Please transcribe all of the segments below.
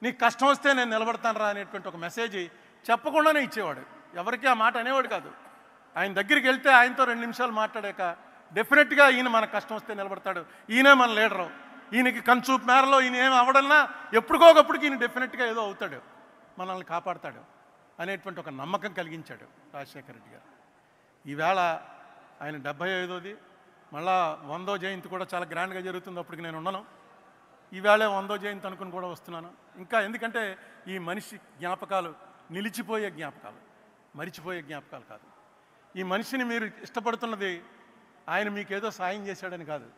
నీకు కష్టం వస్తే నేను నిలబడతాను రా అనేటువంటి ఒక మెసేజ్ చెప్పకుండానే ఇచ్చేవాడు. ఎవరికి ఆ మాట అనేవాడు కాదు. ఆయన దగ్గరికి వెళ్తే ఆయనతో 2 నిమిషాలు మాట్లాడాక డెఫినెట్గా ఈయన మన కష్టం వస్తే నిలబడతాడు, ఈయనే మన లీడరు, ఈయనకి కన్సూప్ మేరలో ఈయన ఏమి అవ్వడన్నా ఎప్పటికోకప్పటికి ఈయన డెఫినెట్గా ఏదో అవుతాడు, మనల్ని కాపాడతాడు అనేటువంటి ఒక నమ్మకం కలిగించాడు రాజశేఖర రెడ్డి గారు. ఈవేళ ఆయన 75వ మళ్ళా 100వ జయంతి కూడా చాలా గ్రాండ్గా జరుగుతుంది. అప్పటికి నేను ఉన్నాను. ఈవేళ 100వ జయంతి అనుకుని కూడా వస్తున్నాను. ఇంకా ఎందుకంటే ఈ మనిషి జ్ఞాపకాలు నిలిచిపోయే జ్ఞాపకాలు, మరిచిపోయే జ్ఞాపకాలు కాదు. ఈ మనిషిని మీరు ఇష్టపడుతున్నది ఆయన మీకేదో సాయం చేశాడని కాదు,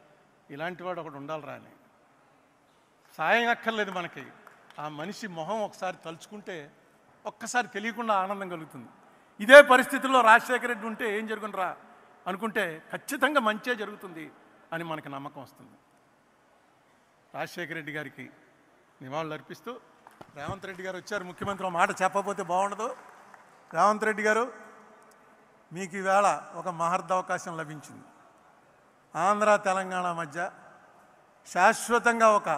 ఇలాంటి వాడు ఒకడు ఉండాలిరా అని. సాయం అక్కర్లేదు మనకి, ఆ మనిషి మొహం ఒకసారి తలుచుకుంటే ఒక్కసారి తెలియకుండా ఆనందం కలుగుతుంది. ఇదే పరిస్థితుల్లో రాజశేఖర రెడ్డి ఉంటే ఏం జరుగునరా అనుకుంటే ఖచ్చితంగా మంచే జరుగుతుంది అని మనకు నమ్మకం వస్తుంది. రాజశేఖర రెడ్డి గారికి నివాళులు అర్పిస్తూ రేవంత్ రెడ్డి గారు వచ్చారు. ముఖ్యమంత్రి మాట చెప్పకపోతే బాగుండదు. రేవంత్ రెడ్డి గారు, మీకు ఈవేళ ఒక మహర్దవకాశం లభించింది. ఆంధ్ర తెలంగాణ మధ్య శాశ్వతంగా ఒక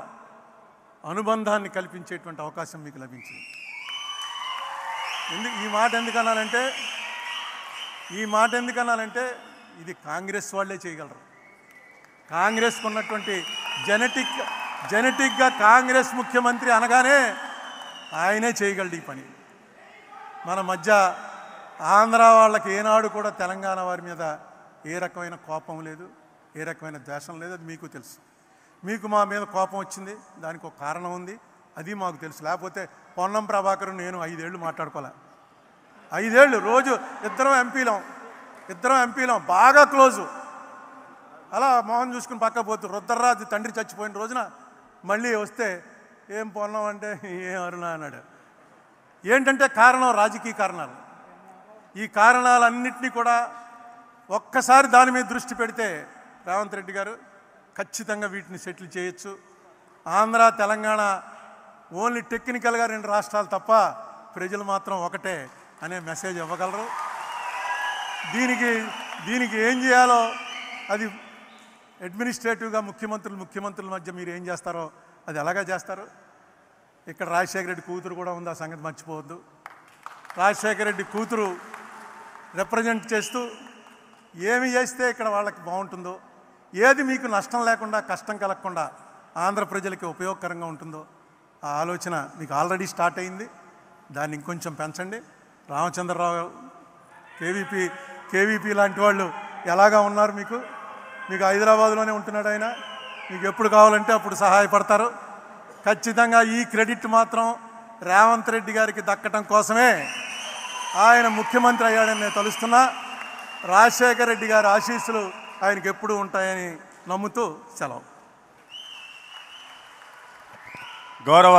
అనుబంధాన్ని కల్పించేటువంటి అవకాశం మీకు లభించింది. ఈ మాట ఎందుకన్నానంటే ఇది కాంగ్రెస్ వాళ్ళే చేయగలరు. కాంగ్రెస్కు ఉన్నటువంటి జెనెటిక్గా కాంగ్రెస్ ముఖ్యమంత్రి అనగానే ఆయనే చేయగలడు ఈ పని. మన మధ్య ఆంధ్ర వాళ్ళకి ఏనాడు కూడా తెలంగాణ వారి మీద ఏ రకమైన కోపం లేదు, ఏ రకమైన ద్వేషం లేదు. అది మీకు తెలుసు. మీకు మా మీద కోపం వచ్చింది, దానికి ఒక కారణం ఉంది, అది మాకు తెలుసు. లేకపోతే పొన్నం ప్రభాకర్ నేను 5 ఏళ్ళు మాట్లాడుకోలే. 5 ఏళ్ళు రోజు ఇద్దరం ఎంపీలం బాగా క్లోజు. అలా మోహన్ చూసుకుని పక్క పోతూ రుద్రరాజు తండ్రి చచ్చిపోయిన రోజున మళ్ళీ వస్తే ఏం పొన్నం అంటే ఏం అరుణ అన్నాడు. ఏంటంటే కారణం రాజకీయ కారణాలు. ఈ కారణాలన్నింటినీ కూడా ఒక్కసారి దాని మీద దృష్టి పెడితే రేవంత్ రెడ్డి గారు ఖచ్చితంగా వీటిని సెటిల్ చేయొచ్చు. ఆంధ్ర తెలంగాణ ఓన్లీ టెక్నికల్గా 2 రాష్ట్రాలు తప్ప ప్రజలు మాత్రం ఒకటే అనే మెసేజ్ ఇవ్వగలరు. దీనికి ఏం చేయాలో అది అడ్మినిస్ట్రేటివ్గా ముఖ్యమంత్రుల మధ్య మీరు ఏం చేస్తారో అది ఎలాగా చేస్తారు. ఇక్కడ రాజశేఖర రెడ్డి కూతురు కూడా ఉంది, ఆ సంగతి మర్చిపోవద్దు. రాజశేఖర రెడ్డి కూతురు రిప్రజెంట్ చేస్తూ ఏమి చేస్తే ఇక్కడ వాళ్ళకి బాగుంటుందో, ఏది మీకు నష్టం లేకుండా కష్టం కలగకుండా ఆంధ్ర ప్రజలకి ఉపయోగకరంగా ఉంటుందో ఆ ఆలోచన మీకు ఆల్రెడీ స్టార్ట్ అయింది. దాన్ని ఇంకొంచెం పెంచండి. రామచంద్రరావు కేవీపీ లాంటి వాళ్ళు ఎలాగా ఉన్నారు మీకు హైదరాబాద్లోనే ఉంటున్నాడు ఆయన. మీకు ఎప్పుడు కావాలంటే అప్పుడు సహాయపడతారు. ఖచ్చితంగా ఈ క్రెడిట్ మాత్రం రేవంత్ రెడ్డి గారికి దక్కటం కోసమే ఆయన ముఖ్యమంత్రి అయ్యాడని నేను తలుస్తున్నా. రాజశేఖర రెడ్డి గారి ఆశీస్సులు ఆయనకి ఎప్పుడూ ఉంటాయని నమ్ముతూ సెలవు. గౌరవ